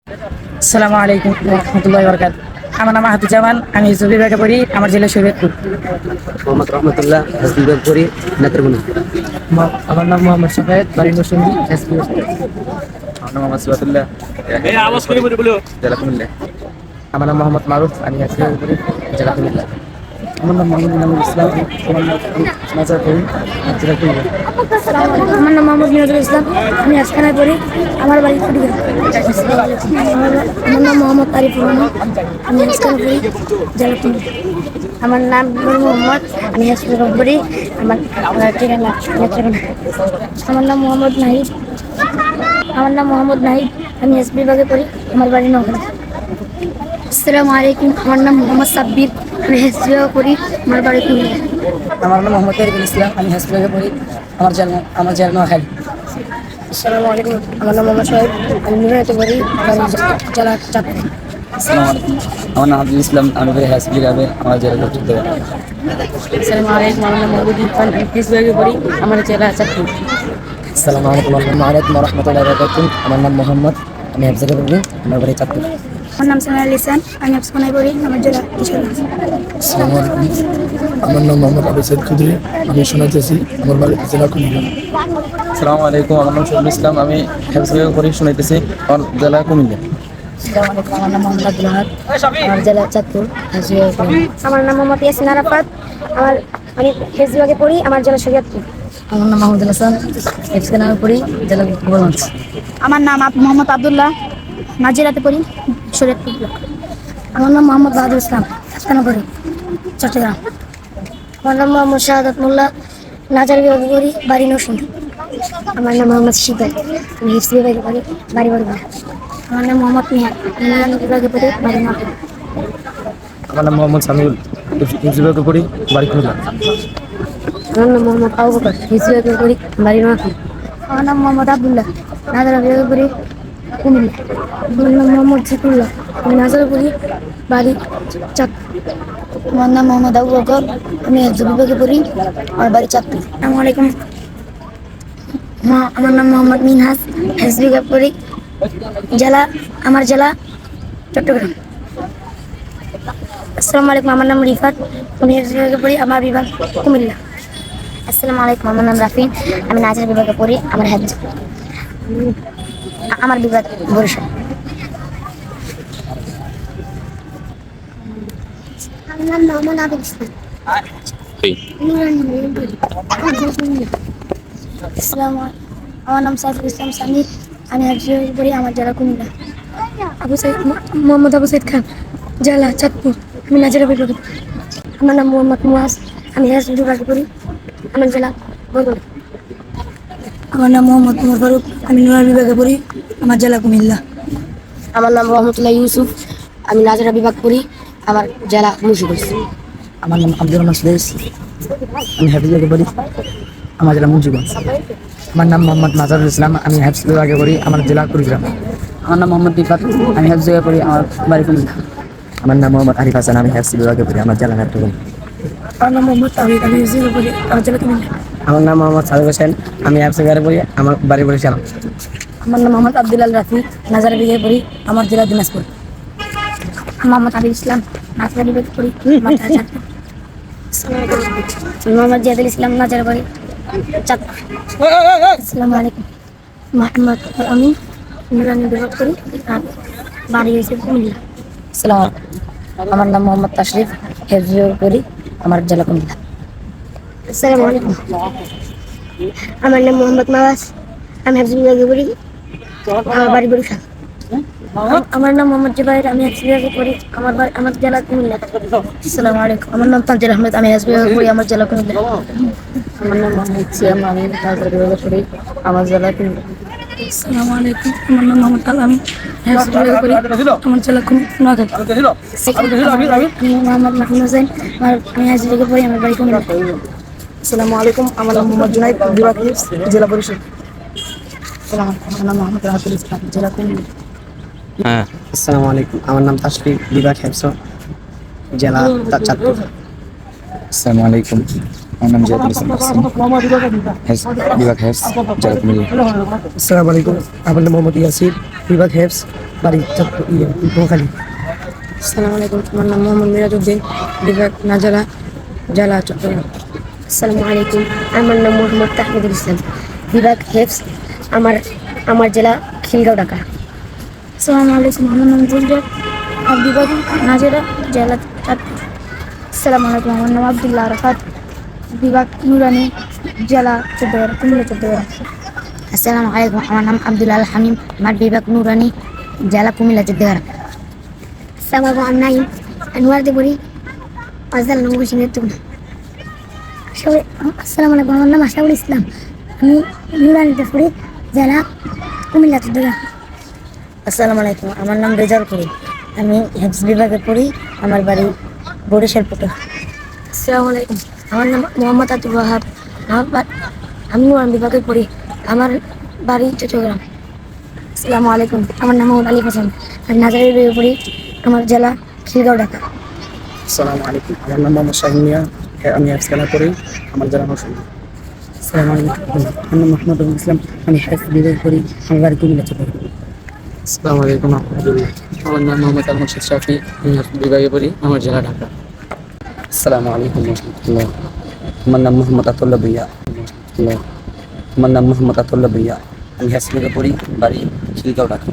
আসসালামু আলাইকুম রহমতুল্লাহি ওয়া বারাকাতুহু। আমার নাম আহাদুজ্জামান, আমি হিজবুল বিভাগে পড়ি, আমার জেলা শরীয়তপুর। মোহাম্মদ রহমতুল্লাহ, হেসবি বিভাগ পড়ি, নেত্রকোনা। আমার নাম মোহাম্মদ সাফায়েত, বাড়ি নরসিংদী, এসপি। আমার নাম মোহাম্মদ সিরাতুল্লাহ, জেলা কুমিল্লা। আমার নাম মোহাম্মদ মারুফ, আমি এসপি বিভাগে পড়ি, জেলা কুমিল্লা। আমার নাম মোহাম্মদ ইনামুল ইসলাম, আমার নাম নাজার করিম, জেলা কুমিল্লা। আমার নাম মোহাম্মদ মিরাজুল ইসলাম, আমি আজকানায় পড়ি, আমার বাড়ি কুড়িগ্রাম। আমার নাম মোহাম্মদ আরিফুর রহমান, আমি আজকানায় পড়ি, জেলা কুমিল্লা। আমার নাম নূর মোহাম্মদ, আমি হাসপাতালে পড়ি, আমার ঠিকানা নেত্রকোনা। আমার নাম মোহাম্মদ নাহিদ, আমি এস বিভাগে পড়ি, আমার বাড়ি নওগাঁ। আসসালামু আলাইকুম, আমার নাম মোহাম্মদ সাব্বির, আমি হেস বিভাগে পড়ি, আমার বাড়ি কুমিল্লা। আমার নাম মোহাম্মদ তারিকুল ইসলাম, আমি এসপি বিভাগে পড়ি, আমার জেলা নোয়াখালী। আসসালামু আলাইকুম, আমার নাম মোহাম্মদ সোহেব, আমি নুরাইতে পড়ি, জেলা চাঁদপুর। আসসালামু আলাইকুম, আমার নাম আব্দুল ইসলাম, আমি পড়ি হেসবি বিভাগে, আমার জেলা চট্টগ্রাম। আসসালামু আলাইকুম, আমার নাম মহবুব ইরফান, আমি এস বিভাগে পড়ি, আমার জেলা চাঁদপুর। আসসালামু আলাইকুম রহমতুল্লাহি ওয়া বারাকাতুহু। আমার নাম মোহাম্মদ, আমি হেফজে পড়ি, আমার বাড়ি চাঁদপুর। আমার নাম সামিয়া লিসান, আমি আফসানায় পড়ি, আমার জেলা কিশোরগঞ্জ। আসসালামু আলাইকুম, আমার নাম মোহাম্মদ আবু সাইদ খুদরি, আমি শোনাইতেছি, আমার বাড়ি জেলা কুমিল্লা। আসসালামু আলাইকুম, আমার নাম শহীদুল ইসলাম, আমি হেসবি বিভাগে পড়ি, শুনাইতেছি, আমার জেলা কুমিল্লা। আসসালামু আলাইকুম, আমার নাম মোহাম্মদ আব্দুল ওয়াহাব, আমার জেলা চাঁদপুর। আমার নাম মোহাম্মদ ইয়াসিন আরাফাত, আমি হেজ বিভাগে পড়ি, আমার জেলা শরীয়তপুর। আমার নাম মাহমুদুল হাসান, এসপি নামে পড়ি, জেলা গোপালগঞ্জ। আমার নাম মোহাম্মদ আব্দুল্লাহ, নাজিরাতে পড়ি, শরীয়তপুর। আমার নাম মোহাম্মদ বাহাদুর ইসলাম, আস্তানা পড়ি, চট্টগ্রাম। আমার নাম মোহাম্মদ শাহাদাত মোল্লা, নাজার বিভাগে পড়ি, বাড়ি নরসিংদী। আমার নাম মোহাম্মদ শিবের, আমি হিফস বিভাগে পড়ি, বাড়ি বড়। আমার নাম মোহাম্মদ মিয়া, আমি নারায়ণ বিভাগে পড়ি, বাড়ি নোয়াখালী। আমার নাম মোহাম্মদ সামিউল, হেসবি বিভাগে পড়ি, বাড়ি কুমিল্লা। আমার নাম মোহাম্মদ আবু বকর, হিফস বিভাগে পড়ি, বাড়ি নোয়াখালী। আমার নাম মোহাম্মদ আব্দুল্লাহ, নাজার বিভাগে পড়ি, কুমিল্লা। আমার নাম মোহাম্মদ জিকুল্লাহ, আমি নাজারে পড়ি, বাড়ি চাঁদপুর। আমার নাম মোহাম্মদ আবু বকর, আমি হিফস বিভাগে পড়ি, আমার বাড়ি চাঁদপুর। আসসালামু আলাইকুম, আমার নাম মোহাম্মদ মিনহাস, হিফস বিভাগে পড়ি, আমার জেলা চট্টগ্রাম। আসসালামু আলাইকুম, আমার নাম রিফাত, আমি হিফস বিভাগে পড়ি, আমার বিভাগ কুমিল্লা। আসসালামু আলাইকুম, আমার নাম রাফিন, আমি নাজার বিভাগে পড়ি, আমার বিভাগ বরিশাল। আমার নাম মোহাম্মদ আবিদ ইসলাম। আসসালামু আলাইকুম, আমার নাম সাইফুল ইসলাম সামির, আমি হিফস বিভাগে পড়ি, আমার জেলা কুমিল্লা। মোহাম্মদ আবু সাইদ খান, জেলা চাঁদপুর, আমি নাজিরা বিভাগে পড়ি। আমার নাম মোহাম্মদ মুয়াজ, আমি হিফস বিভাগে পড়ি, আমার জেলা বরগুনা। আমার নাম মোহাম্মদ উমর ফারুক, আমি নুরার বিভাগে পড়ি, আমার জেলা কুমিল্লা। আমার নাম রহমতুল্লাহ ইউসুফ, আমি নাজারা বিভাগ পড়ি, আমার জেলা মুন্সিগঞ্জ। আমার নাম আব্দুর রহমান সুদেশ, আমি হেফজ বিভাগে পড়ি, আমার জেলা মুন্সিগঞ্জ। আমার নাম মোহাম্মদ নাজারুল ইসলাম, আমি হেফজ বিভাগে পড়ি, আমার জেলা কুড়িগ্রাম। আমার নাম মোহাম্মদ রিফাত, আমি হেফজ বিভাগে পড়ি, আমার বাড়ি কুমিল্লা। আমার নাম মোহাম্মদ আরিফ হাসান, আমি হেফসি বিভাগে পড়ি, আমার জেলা নেত্রকোনা। আমার নাম মোহাম্মদ তাহিদ, আমি হেফজ বিভাগে পড়ি, আমার জেলা কুমিল্লা। আমার নাম মোহাম্মদ সাদিক হোসেন, আমি হেফসি বিভাগে পড়ি, আমার বাড়ি বরিশাল। আমার নাম মোহাম্মদ আব্দুল্লাহ রাফি, নাজারা বিভাগে পড়ি, আমার জেলা দিনাজপুর। মোহাম্মদ আবিদ ইসলাম, নাজারা বিভাগে পড়ি, আমার জেলা চাঁদপুর। মোহাম্মদ জিয়াদুল ইসলাম, নাজারা বাড়ি চাঁদপুর। আসসালামু আলাইকুম, মোহাম্মদ আমি নুরানি বিভাগ করি, আর বাড়ি হয়েছে কুমিল্লা। আসসালামু আলাইকুম, আমার নাম মোহাম্মদ তাশরিফ, হেফজ বিভাগে পড়ি, আমার জেলা কুমিল্লা। আসসালামু আলাইকুম, আমার নাম মোহাম্মদ নওয়াজ, আমি হেফজ বিভাগে পড়ি, আমার বাড়ি বরিশাল। আমার নাম মোহাম্মদ জুবাইর, আমি হেফজ বিভাগে পড়ি, আমার জেলা কুমিল্লা। আসসালামু আলাইকুম, আমার নাম তানজির আহমেদ, আমি হেফজ বিভাগে পড়ি, আমার জেলা কুমিল্লা। আমার নাম মোহাম্মদ সিয়াম, আমি নাজারা বিভাগে পড়ি, আমার জেলা কুমিল্লা। আসসালামু আলাইকুম, আমার নাম মোহাম্মদ আল, আমি হেফজ বিভাগে পড়ি, আমার জেলা নোয়াখালী। আমি মোহাম্মদ মাহমুদ হোসেন, আমি হেফজ বিভাগে পড়ি, আমার বাড়ি কুমিল্লা। আসসালামু আলাইকুম, আমার নাম মোহাম্মদ জুনাইদ, বিভাগ হিফজ, জেলা বরিশাল। আসসালামু আলাইকুম, আমার নাম মোহাম্মদ রাহাতুল ইসলাম, জেলা কুমিল্লা। আসসালামু আলাইকুম, আমার নাম তাশফিক, বিভাগ হেফস, জেলা চাঁদপুর। আসসালামু আলাইকুম, আমার নাম জিয়াদুল ইসলাম হাসান, বিভাগ হেফস, জেলা কুমিল্লা। আসসালামু আলাইকুম, আমার নাম মোহাম্মদ ইয়াসির, বিভাগ হেফস, বাড়ি নোয়াখালী। আসসালামু আলাইকুম, আমার নাম মোহাম্মদ মিরাজউদ্দিন, বিভাগ নাজারা, জেলা চট্টগ্রাম। আসসালামু আলাইকুম, আমার নাম মোহাম্মদ তাহমিদুল ইসলাম, বিভাগ হেফস, আমার জেলা খিলগাঁও, ঢাকা। আসসালামু আলাইকুম, আমার নাম জুলজাত, বিভাগ নাজেরা, জেলা চাঁদপুর। আসসালামু আলাইকুম, আমার নাম আব্দুল্লাহ আরাফাত, বিভাগ নুরানি, জেলা চট্টগ্রাম, কুমিল্লা, চট্টগ্রাম। আসসালামু আলাইকুম, আমার নাম আব্দুল আল হামিম, আমার বিভাগ নুরানি, জেলা কুমিল্লা, চট্টগ্রাম। আসসালামু আলাইকুম, আমি নাইম, নুয়ারতে পড়ি, জেলা নবগঞ্জ, সিরাজগঞ্জ। আসসালামু আলাইকুম, আমার নাম আশাউল ইসলাম, আমি নুরানিতে পড়ি, জেলা কুমিল্লা, চট্টগ্রাম। আসসালামু আলাইকুম, আমার নাম রেজাউল করিম, আমি হেফজ বিভাগে পড়ি, আমার বাড়ি বরিশাল পুটো। আসসালামু আলাইকুম, আমার নাম মোহাম্মদ আব্দুল ওয়াহাব, আমি নুরান বিভাগে পড়ি, আমার বাড়ি চট্টগ্রাম। আসসালামু আলাইকুম, আমার নাম মোহাম্মদ আলী হাসান, আমি নাজারি বিভাগে পড়ি, আমার জেলা খিলগাঁও, ঢাকা। আসসালামু আলাইকুম, আমার নাম মোহাম্মদ শাহিন মিয়া, আমি হেফজ খেলা করি, আমার জেলা নরসিংদী। আসসালামু আলাইকুম, আমার নাম মোহাম্মদ ইসলাম, আমি হেফজ বিভাগ করি, আমার বাড়ি কুমিল্লা, চট্টগ্রাম। আসসালামু আলাইকুম রহমতুল্লাহ, আমার নাম মোহাম্মদ আল মুর্শিদ শাফি, আমি বিভাগে পড়ি, আমার জেলা ঢাকা। আসসালামু আলাইকুম রহমতুল্লাহ, আমার নাম মোহাম্মদ আতুল্লাহ ভুইয়া, আমার নাম মোহাম্মদ আতুল্লাহ ভুইয়া, আমি হ্যাসলিকে পড়ি, বাড়ি খিলগাঁও, ঢাকা।